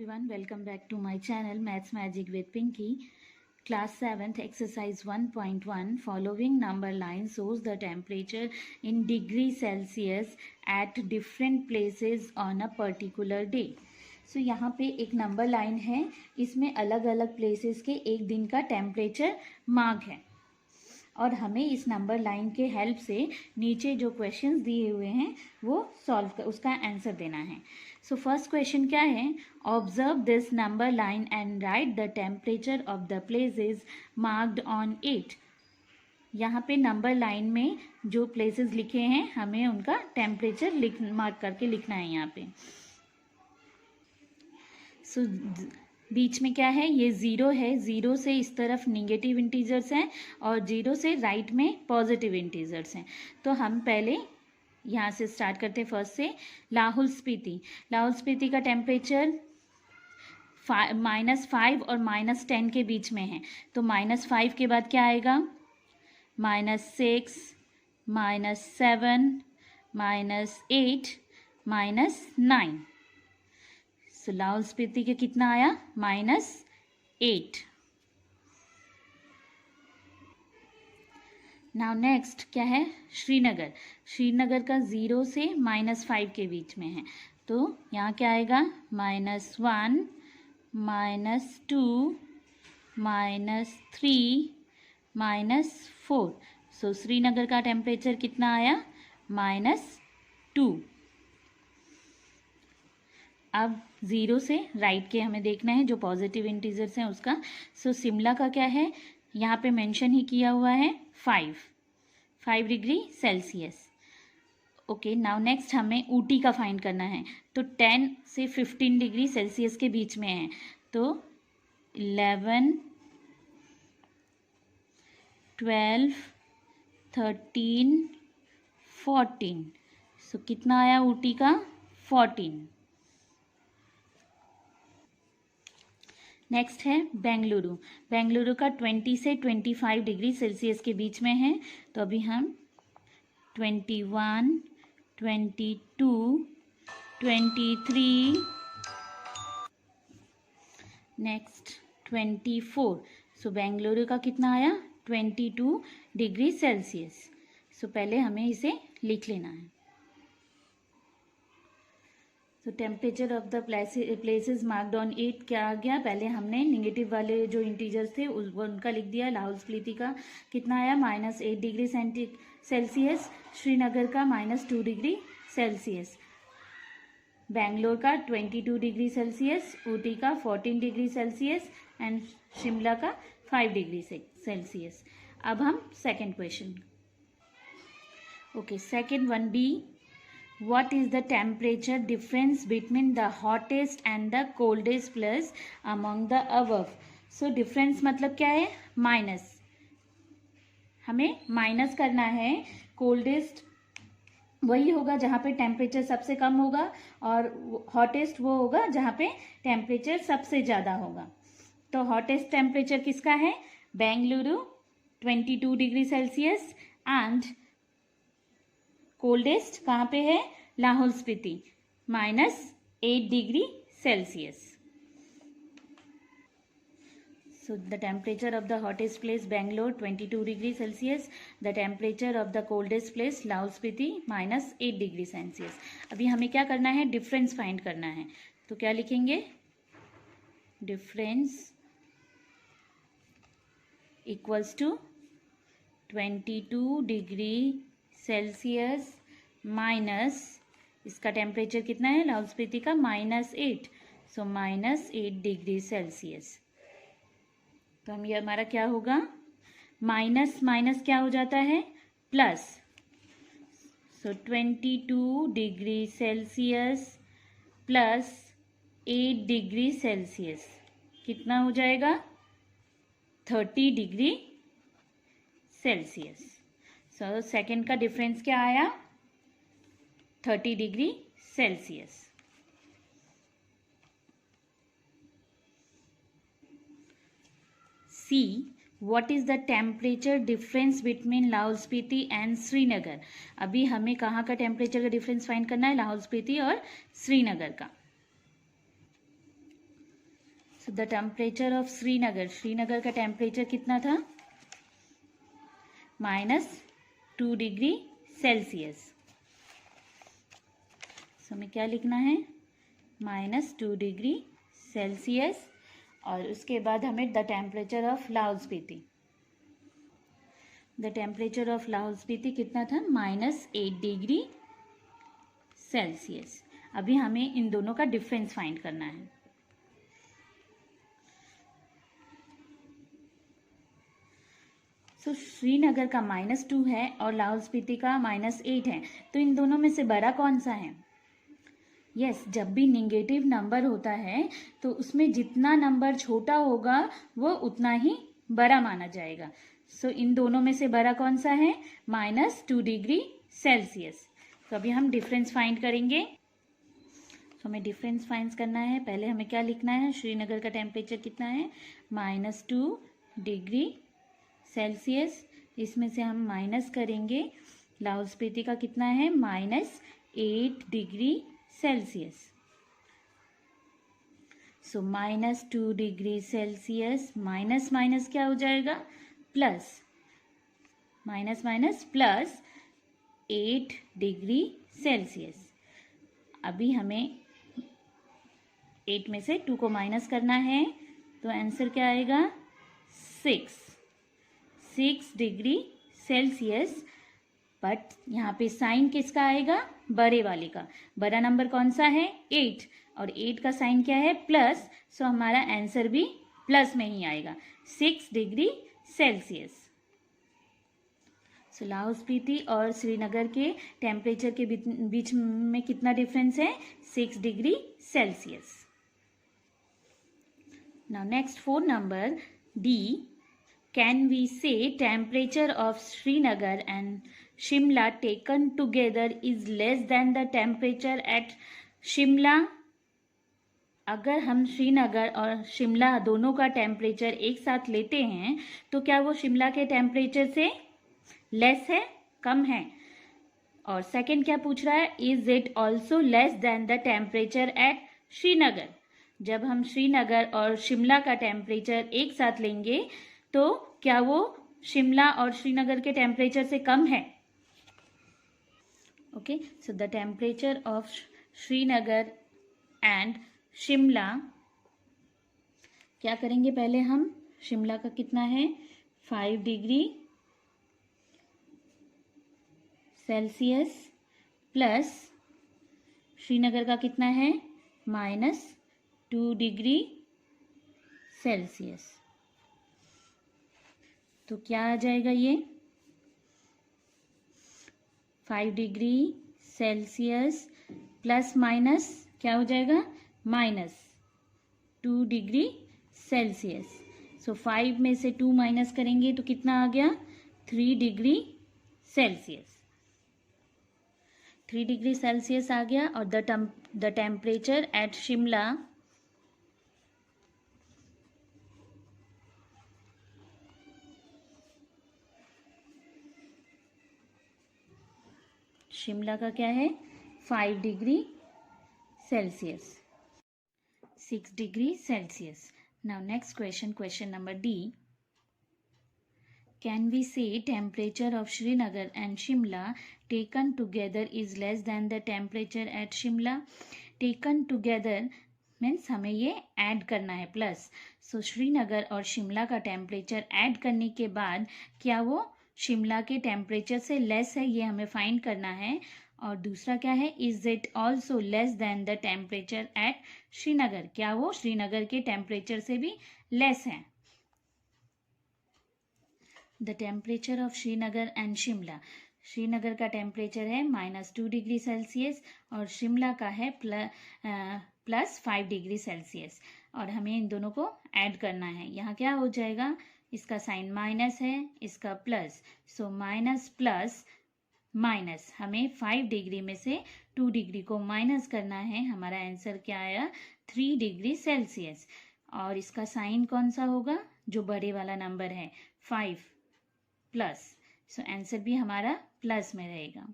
everyone, welcome back to my channel Maths Magic with Pinky. Class 7th exercise 1.1 following number line shows the temperature in degree Celsius at different places on a particular day. So यहाँ पे एक number line है, इसमें अलग अलग places के एक दिन का टेम्परेचर मार्क है और हमें इस नंबर लाइन के हेल्प से नीचे जो क्वेश्चंस दिए हुए हैं वो उसका आंसर देना है. सो फर्स्ट क्वेश्चन क्या है? Observe this number line and right the temperature of the places marked on it. यहाँ पे नंबर लाइन में जो प्लेसेस लिखे हैं हमें उनका टेम्परेचर मार्क करके लिखना है यहाँ पे. सो बीच में क्या है? ये ज़ीरो है. ज़ीरो से इस तरफ निगेटिव इंटीजर्स हैं और ज़ीरो से राइट में पॉजिटिव इंटीजर्स हैं. तो हम पहले यहाँ से स्टार्ट करते हैं. फर्स्ट से लाहौल स्पीति का टेम्परेचर -5 और -10 के बीच में है. तो -5 के बाद क्या आएगा? -6, -7, -8, -9. सो लाहौल स्पीति के कितना आया? -8. नाउ नेक्स्ट क्या है? श्रीनगर का 0 से -5 के बीच में है. तो यहाँ क्या आएगा? -1, -2, -3, -4. सो श्रीनगर का टेम्परेचर कितना आया? -2. अब 0 से राइट के हमें देखना है जो पॉजिटिव इंटीजर्स हैं उसका. सो शिमला का क्या है? यहाँ पे मेंशन ही किया हुआ है 5 degree Celsius. Okay, now next हमें ऊटी का फाइंड करना है. तो 10 से 15 डिग्री सेल्सियस के बीच में है. तो 11, 12, 13, 14. सो कितना आया ऊटी का? 14. नेक्स्ट है बेंगलुरु का 20 से 25 डिग्री सेल्सियस के बीच में है. तो अभी हम 21, 22, 23, नेक्स्ट 24. सो बेंगलुरु का कितना आया? 22 डिग्री सेल्सियस. सो पहले हमें इसे लिख लेना है. तो temperature of the places marked on it क्या आ गया? पहले हमने निगेटिव वाले जो इंटीजर्स थे उनका लिख दिया. लाहौल स्पीति का कितना आया? -8 डिग्री सेल्सियस. श्रीनगर का -2 डिग्री सेल्सियस. बेंगलोर का 22 डिग्री सेल्सियस. ऊटी का 14 डिग्री सेल्सियस एंड शिमला का 5 डिग्री सेल्सियस. अब हम second question. Okay, second 1B. What is the temperature difference between the hottest and the coldest place among the above? So difference मतलब क्या है? Minus. हमें minus करना है. कोल्डेस्ट वही होगा जहाँ पे टेम्परेचर सबसे कम होगा और हॉटेस्ट वो होगा जहाँ पे टेम्परेचर सबसे ज़्यादा होगा. तो हॉटेस्ट टेम्परेचर किसका है? Bengaluru 22 degree Celsius and coldest कहाँ पे है? Lahaul Spiti -8 degree Celsius. So the temperature of the hottest place Bangalore 22 degree Celsius. The temperature of the coldest place Lahaul Spiti -8 degree Celsius. अभी हमें क्या करना है? डिफरेंस फाइंड करना है. तो क्या लिखेंगे? Difference equals to 22 degree Celsius minus इसका टेम्परेचर कितना है? लाहौल स्पीति का -8. So -8 degree Celsius. तो हम ये हमारा क्या होगा? माइनस माइनस क्या हो जाता है? Plus. So 22 degree Celsius plus 8 degree Celsius कितना हो जाएगा? 30 डिग्री सेल्सियस. सो सेकेंड का डिफरेंस क्या आया? 30 degree Celsius. C. What is the temperature difference between Lahaul Spiti and Srinagar? अभी हमें कहाँ का टेम्परेचर का डिफरेंस फाइंड करना है? लाहौल स्पीति और श्रीनगर का. So the temperature of Srinagar, Srinagar का टेम्परेचर कितना था? -2 डिग्री सेल्सियस। सो हमें क्या लिखना है? -2 डिग्री सेल्सियस। और उसके बाद हमें the temperature of Lahaul Spiti, the temperature of Lahaul Spiti कितना था? -8 डिग्री सेल्सियस। अभी हमें इन दोनों का डिफरेंस फाइंड करना है। सो श्रीनगर का -2 है और लाहौल स्पीति का -8 है, तो इन दोनों में से बड़ा कौन सा है? यस, जब भी नेगेटिव नंबर होता है तो उसमें जितना नंबर छोटा होगा वो उतना ही बड़ा माना जाएगा। सो इन दोनों में से बड़ा कौन सा है? -2 डिग्री सेल्सियस। तो अभी हम डिफरेंस फाइंड करेंगे। तो हमें डिफरेंस फाइंड करना है। पहले हमें क्या लिखना है? श्रीनगर का टेम्परेचर कितना है? -2 डिग्री सेल्सियस। इसमें से हम माइनस करेंगे। लाहौल स्पीति का कितना है? -8 डिग्री सेल्सियस। सो -2 डिग्री सेल्सियस माइनस माइनस क्या हो जाएगा? Plus, minus minus plus 8 degree Celsius. अभी हमें 8 में से 2 को माइनस करना है, तो आंसर क्या आएगा? 6 डिग्री सेल्सियस। बट यहाँ पे साइन किसका आएगा? बड़े वाले का। बड़ा नंबर कौन सा है? 8, और 8 का साइन क्या है? प्लस। सो हमारा आंसर भी प्लस में ही आएगा, 6 डिग्री सेल्सियस। सो लाहौल स्पीति और श्रीनगर के टेम्परेचर के बीच में कितना डिफरेंस है? 6 degree Celsius. Now next 4 number D, can we say temperature of Srinagar and Shimla taken together is less than the temperature at Shimla? अगर हम श्रीनगर और शिमला दोनों का टेम्परेचर एक साथ लेते हैं तो क्या वो शिमला के टेम्परेचर से लेस है, कम है? और सेकंड क्या पूछ रहा है? Is it also less than the temperature at Srinagar? जब हम श्रीनगर और शिमला का टेम्परेचर एक साथ लेंगे तो क्या वो शिमला और श्रीनगर के टेम्परेचर से कम है? Okay, so the temperature of Srinagar and Shimla, क्या करेंगे? पहले हम शिमला का कितना है? 5 डिग्री सेल्सियस प्लस श्रीनगर का कितना है? -2 डिग्री सेल्सियस। तो क्या आ जाएगा ये? 5 डिग्री सेल्सियस प्लस माइनस क्या हो जाएगा? -2 डिग्री सेल्सियस। सो 5 में से 2 माइनस करेंगे तो कितना आ गया? 3 डिग्री सेल्सियस। 3 डिग्री सेल्सियस आ गया। और the temperature at Shimla, Shimla का क्या है? 5 degree Celsius, 6 degree Celsius. Now next question, question number D, can we say temperature of Srinagar and Shimla taken together is less than the temperature at Shimla? taken together means हमें ये add करना है plus. सो श्रीनगर और शिमला का temperature add करने के बाद क्या वो शिमला के टेम्परेचर से लेस है, ये हमें फाइंड करना है। और दूसरा क्या है? Is it also less than the temperature at Srinagar? क्या वो श्रीनगर के टेम्परेचर से भी लेस है? The temperature of Srinagar and Shimla, Srinagar का टेम्परेचर है -2 डिग्री सेल्सियस और शिमला का है +5 डिग्री सेल्सियस। और हमें इन दोनों को ऐड करना है। यहाँ क्या हो जाएगा? इसका साइन माइनस है, इसका plus. So minus plus minus, हमें 5 डिग्री में से 2 डिग्री को माइनस करना है। हमारा आंसर क्या आया? 3 डिग्री सेल्सियस। और इसका साइन कौन सा होगा? जो बड़े वाला नंबर है 5 प्लस। सो आंसर भी हमारा प्लस में रहेगा।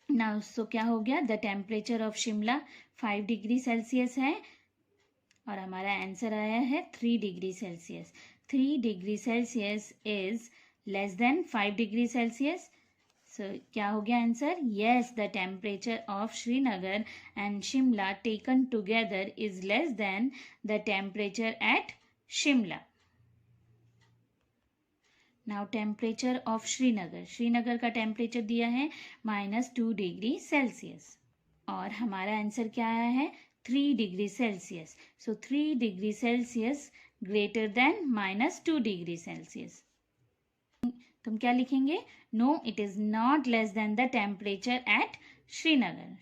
नाउ सो क्या हो गया? The temperature of Shimla 5 degree Celsius है और हमारा आंसर आया है 3 degree Celsius. 3 degree Celsius is less than 5 degree Celsius. So क्या हो गया answer? Yes, the temperature of Srinagar and Shimla taken together is less than the temperature at Shimla. Now temperature of Srinagar, Srinagar का temperature दिया है -2 डिग्री सेल्सियस और हमारा आंसर क्या आया है? 3 degree Celsius. So 3 degree Celsius greater than -2 degree Celsius. तुम क्या लिखेंगे? No, it is not less than the temperature at Srinagar.